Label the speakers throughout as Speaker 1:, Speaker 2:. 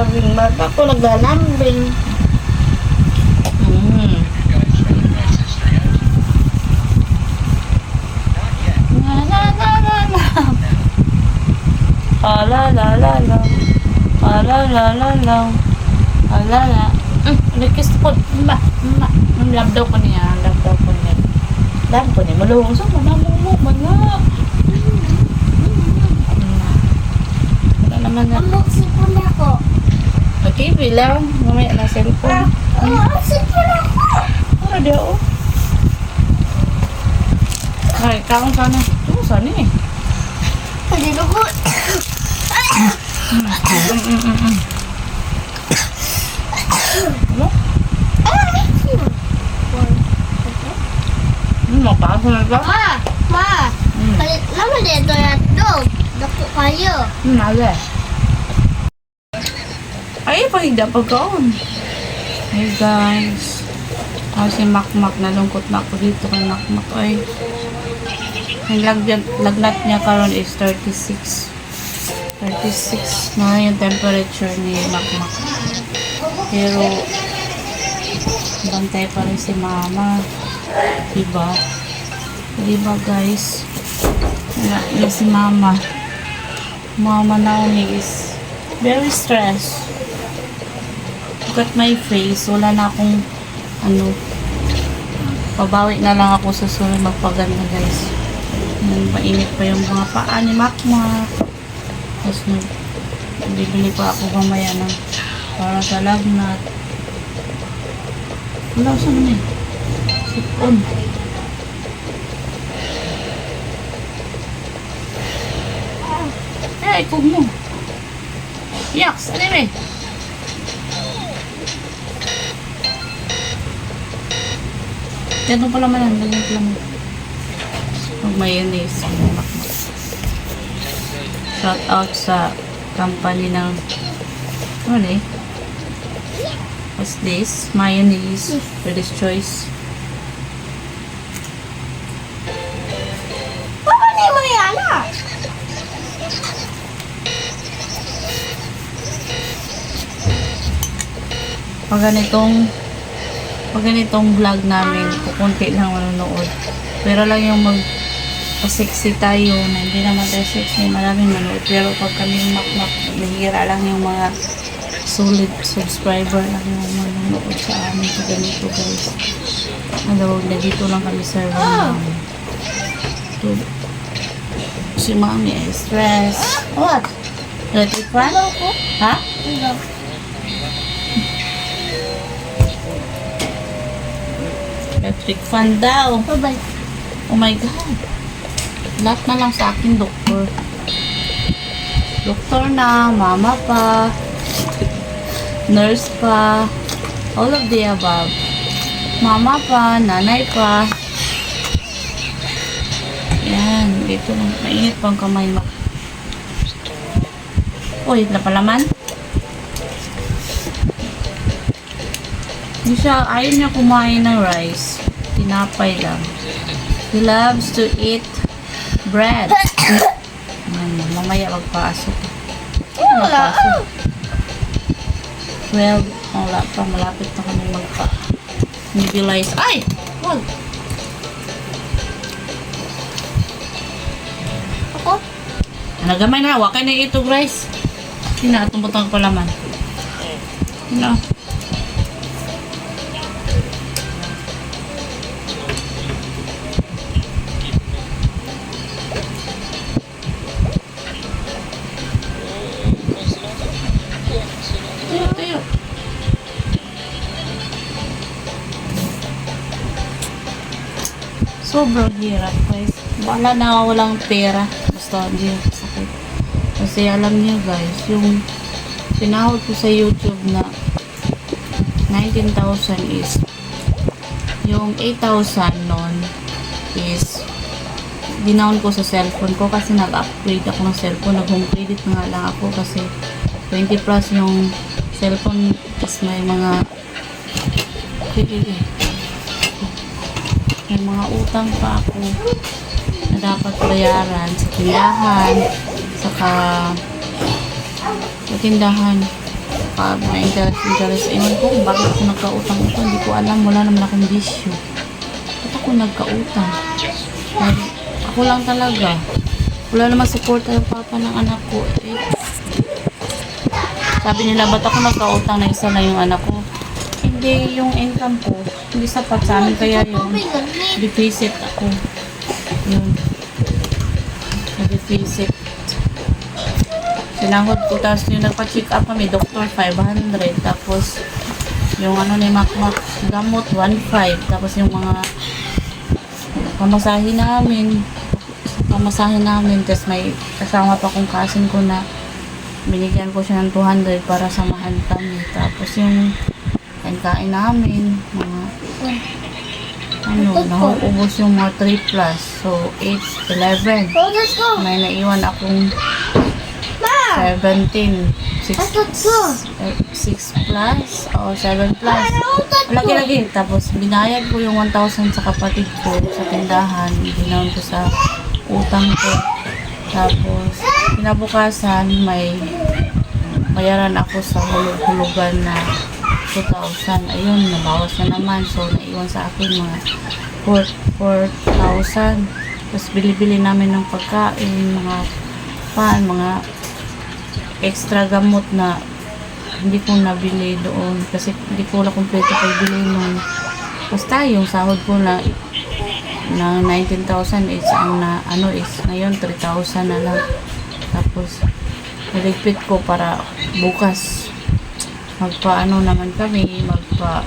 Speaker 1: lambing. Bata ko naglalambing. La la la la. La la la la. La la. Nagkiss ko. Love daw ko niya. Love daw ko niya. Love ko niya. Maluhong sa manamumok. Manap. Wala naman na.
Speaker 2: Magsipon ako.
Speaker 1: TV lang. Mamaya na cellphone.
Speaker 2: Magsipon ako.
Speaker 1: Para dia oh. Ay, kaon sana. Ito, sana eh.
Speaker 2: Hindi ko.
Speaker 1: Ano? Mapasok na ito.
Speaker 2: Ma. Lama dito ya dog. Dako kayo.
Speaker 1: Nala. Ay, pahigda pa kaon. Hey guys. Si Makmak, nalungkot na ako dito kay Makmak. Ay, ang lagnat niya karon is 36 na yung temperature ni Makmak. Pero bantay pa rin si mama. Diba guys? Wala si mama. Mama Naomi is very stressed. Look at my face. Wala na akong pabawi na lang ako sa sunod magpaganda guys. Mainit pa yung mga paa ni Makmak. Tapos bibili pa ako mamaya ng para sa lagnat. Wala sa naman eh. Sipon. Ikog mo. Yaks, anime. Ganun pala man. Ganun pala man. Mag-mayonnaise. Shout out sa company ng ano eh? What's this? Mayonnaise. British Choice.
Speaker 2: Papa ni mo yan ah.
Speaker 1: Pag ganitong vlog namin, kukunti lang manonood. Pero lang yung sexy tayo na hindi naman tayo sexy, maraming manood. Pero pag kami yung Makmak, bihira lang yung mga solid subscriber lang yung manonood sa amin. Pag ganito guys. Huwag na dito lang kami server namin. Si mami ay stress. What? Electric fan? Ha? Electric fan daw.
Speaker 2: Bye-bye.
Speaker 1: Oh my God. Lahat na lang sa akin, doktor. Doktor na, mama pa, nurse pa, all of the above. Mama pa, nanay pa. Yan, dito lang. Mainit pang kamay mo. Uy, napalaman? Hindi siya, ayaw niya kumain ng rice. Tinapay lang. He loves to eat bread. Mamaya magpasok. Magpasok. 12. Wala pa. Malapit na kami magpa-nebulize. Ay! Wag!
Speaker 2: Ako?
Speaker 1: Nagamay na. Wakay na itong rice. Hindi na. Itong butang palaman. Ano? Tayo. Sobrang hirap guys. Wala na walang pera. Basta hindi sakit. Kasi alam niyo guys, yung sinahod ko sa YouTube na 19,000 is yung 8,000 nun is dinown ko sa cellphone ko kasi nag-upgrade ako ng cellphone. Nag-home credit na nga lang ako kasi 20 plus yung cellphone is may mga utang pa ako na dapat bayaran sa tindahan, saka sa tindahan saka mga interest. Ewan ko kung bakit ako nagkautang ito. Hindi ko alam. Wala naman akong bisyo. Ba't ako nagkautang? Ako lang talaga. Wala naman support ng papa ng anak ko. Eh, sabi nila, ba't ako nagkautang na isa na yung anak ko? Hindi, yung income ko. Hindi sapat sa amin. Kaya yung deficit ako. Yun. Deficit. Sinahod ko, tapos yung nagpa-check up kami, doctor 500, tapos yung ano ni Makmak, gamot 1.5, tapos yung mga pamasahin namin, tapos may kasama pa kong kasing ko na binigyan ko siya ng 200 para samahan kami, tapos yung kain namin, mga naubos yung mga 3 plus, so 8, 11,
Speaker 2: Oh, let's go.
Speaker 1: may naiwan akong 17, 6 plus o 7 plus. Lagi-lagi. Tapos binayad ko yung 1,000 sa kapatid ko sa tindahan. Ginawan ko sa utang ko. Tapos kinabukasan may bayaran ako sa hulog-hulugan na 2,000. Ayun, nabawas na naman. So naiwan sa akin mga 4,000. Tapos bili-bili namin ng pagkain, mga mga extra gamot na hindi ko nabili doon kasi hindi ko na kompleto pagbili nun. Basta yung sahod ko na 19,000 is ang na ano is ngayon 3,000 na lang. Tapos niligpit ko para bukas magpa-ano naman kami, magpa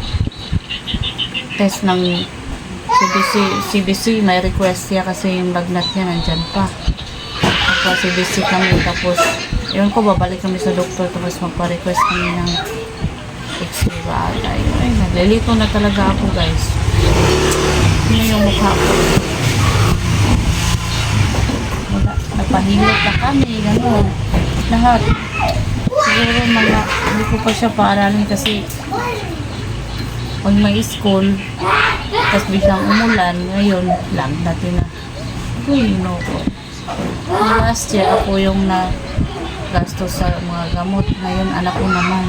Speaker 1: test ng CBC. May request niya kasi yung lagnat niya nandyan pa. Magpa CBC kami, tapos yun ko, babalik kami sa doktor, tapos magpa-request kami ng x-ray ba ata. Ay, naglilito na talaga ako, guys. Ano yung mukha ko? Wala, napahilot na kami, gano'n. Lahat. Siguro mga, hindi ko pa siya paaralin kasi pag may school, tapos biglang umulan, ngayon lang natin na. Uy, no po. Last year, ako yung gastos sa mga gamot. Ngayon, anak ko naman.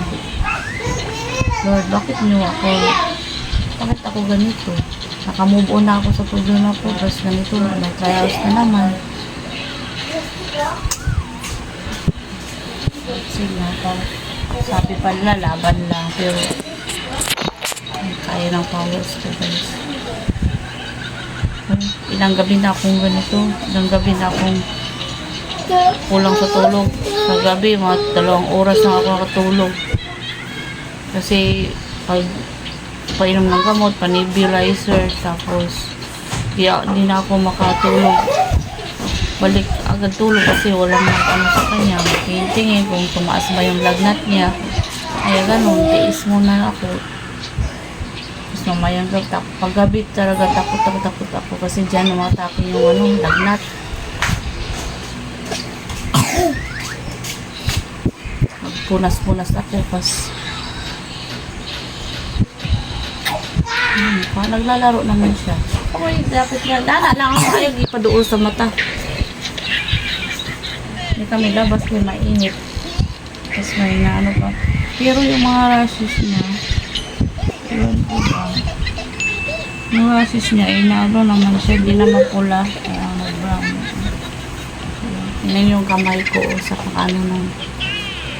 Speaker 1: Lord, bakit niyo ako? Bakit ako ganito? Nakamove on na ako sa problema ko. Tapos ganito, may trials na naman. Sige, sabi pa nila, laban lang. Pero, kaya ng powers ko, guys. Ilang gabi na akong ganito. Ilang gabi na akong kulang sa tulog. Sa gabi, mga 2 oras na ako nakatulog. Kasi, pag painom ng gamot, pa-nebulizer, tapos, di na ako makatulog. Balik agad tulog kasi walang ano sa kanya. Tingin kung tumaas ba yung lagnat niya. Kaya ganun, tiis muna ako. Tapos mamayang paggabi talaga takot ako kasi dyan umatake yung lagnat. Punas-punas ako pas naglalaro naman siya. Okay, dapat nga dana lang ako ayaw ipaduol sa mata. Hindi kami labas kaya mainit. Tapos may ano pa. Pero yung mga rashes niya, yun po ba? Yung rashes niya, inaano naman siya, hindi naman pula. Kaya brown. Yan yung kamay ko sa ano ng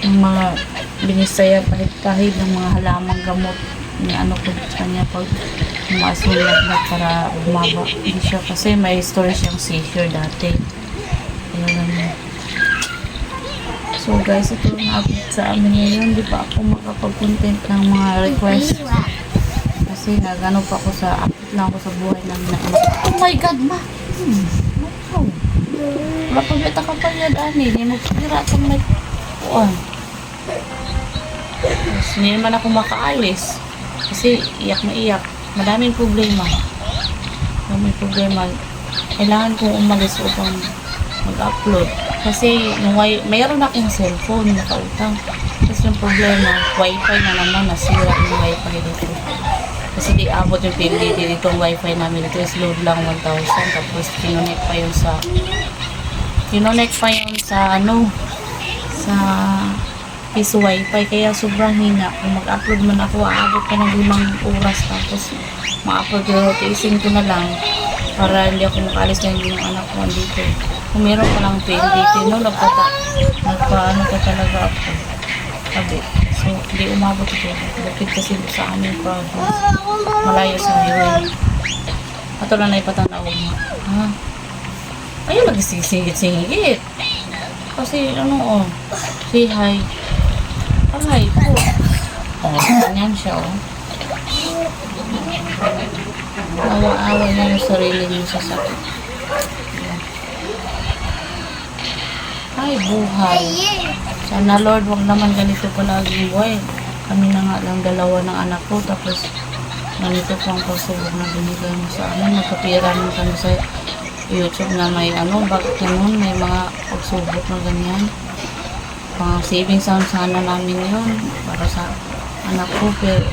Speaker 1: yung mga binisaya pahid-pahid ng mga halamang gamot ni ano ko sa kanya pag umaas yung lagnat para bumaba. Hindi siya kasi may story siyang seizure dati. Ayun. So guys, ito ang update sa amin ngayon. Di pa ako makapag-content ng mga request kasi nagano pa ako sa update lang ako sa buhay namin na anak. Oh my god, ma! Wow! Wala pag may takapalya daan eh. Hindi mo pira kang may kuwan. Hindi naman ako makaalis kasi iyak na iyak. Madaming problema. Kailangan kong umalis upang mag-upload. Kasi mayroon akong cellphone nakautang. Kasi yung problema, wifi na naman, nasira yung wifi dito. Kasi di abot yung PLDT dito, wifi namin dito is load lang 1,000. Tapos kinonect pa yun sa piso wifi, kaya sobrang hina. Kung mag-upload man ako, aabot ka ng 5 oras, tapos ma-upload ko, tiisin ko na lang para hindi ako makaalis na yung anak ko andito. Kung meron ka lang 20, no, nagpaano ka talaga ako. Sabi, so hindi umabot ito. Bukid kasi sa aming province, malayo sa highway. Ato lang na ipatanaw mo. Ha? Ayun, nagsisigit-sigit. Kasi ano, say hi. Hi po. Ganyan siya, Awa-awa niya yung sarili niya sa sakit. Ay, buhay. Sana Lord, wag naman ganito palagi buhay. Kami na nga lang dalawa ng anak ko, tapos ganito po ang pagsubok na binigay mo sa amin. Nagkapira naman kami sa YouTube na may bakit ganun, may mga pagsubok na ganyan. Mga savings sana namin yun para sa anak ko, pero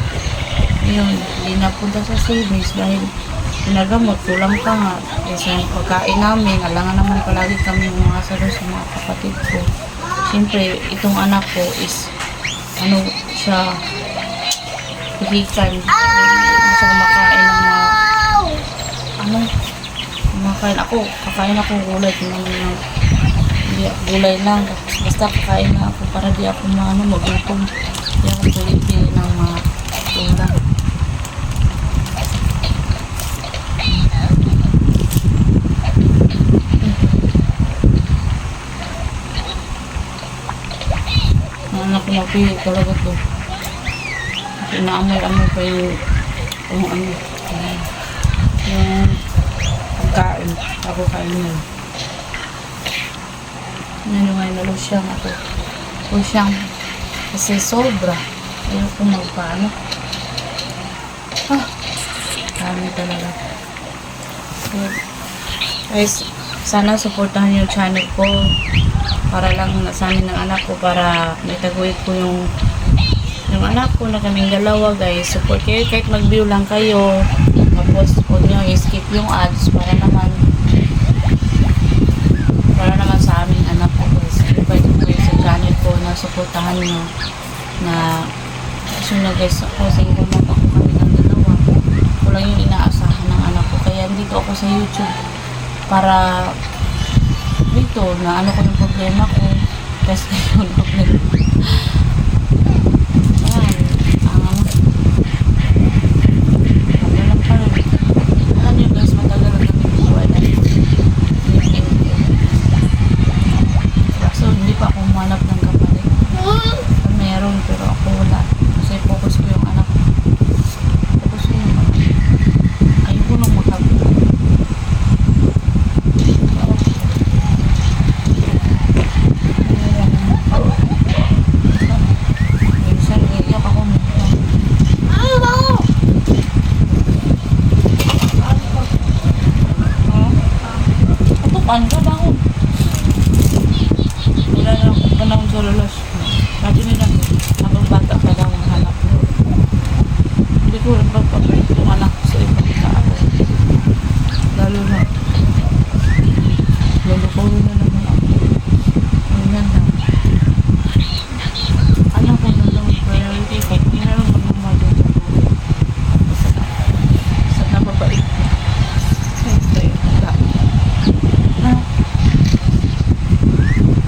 Speaker 1: yun, hindi napunta sa savings dahil pinagamot, kulang pa nga. Kasi yung pagkain namin, alangan naman palagi kami mga salo sa mga kapatid ko. Siyempre, itong anak ko is, siya, pihikan. Hindi siya kumakain ng mga, kumakain ako, kakain ako gulay, hindi gulay lang. Basta kakain na ako para di ako magutom. Hindi ako pili ng mga ulam. Anak ko napili talaga to. Inaamoy-amoy pa yung pagkain. Ako kain yun. Nanungay na losyang ako. Losyang. Kasi sobra. Ayaw ko magpaano. Dami talaga. So, guys, sana supportahan yung channel ko. Para lang sa amin ng anak ko, para may taguyod ko yung anak ko na kaming dalawa, guys. Support kayo kahit mag-view lang kayo. Tapos huwag nyo i-skip yung ads para naman sa aming anak ko, guys. Invite ko kayo sa channel ko na supportahan nyo na kasi na, guys, ako single mom ako, kami ng dalawa. Kulang yung inaasahan ng anak ko, kaya dito ako sa YouTube para dito na ko yung problema ko, kasi yung problema lang pa rin. Alam nyo, guys, matagal na kami buwan na so hindi pa ako humanap ng kapalit. Meron, pero ako wala kasi focus ko yung anak ko. Focus ko yung anak ko. Ayoko nang magkabit. Ano ka ba ako? Wala na akong panahon sa lalas. Sabi nila, habang bata pa daw ang hanap mo. Hindi ko rin pagpapit yung anak ko sa ibang tao. Lalo na, lulukuhin na naman ako. Ganyan lang. Anak ko na lang priority kahit hindi na lang magmamado sa buhay. Sa nababait. Siyempre,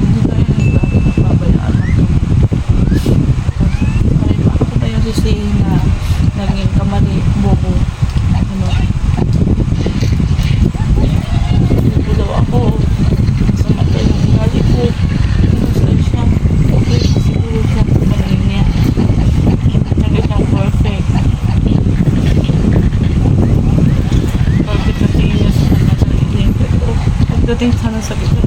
Speaker 1: hindi tayo nagbabayaan ng ako tayo sisihin na naging kamali, bobo, hindi daw ako sa mata yung ingali ko, saan siya, okay, siguro siya kamali niya, naging siyang perfect na tingin niya sa kanya sarili, pero pagdating sana sa kita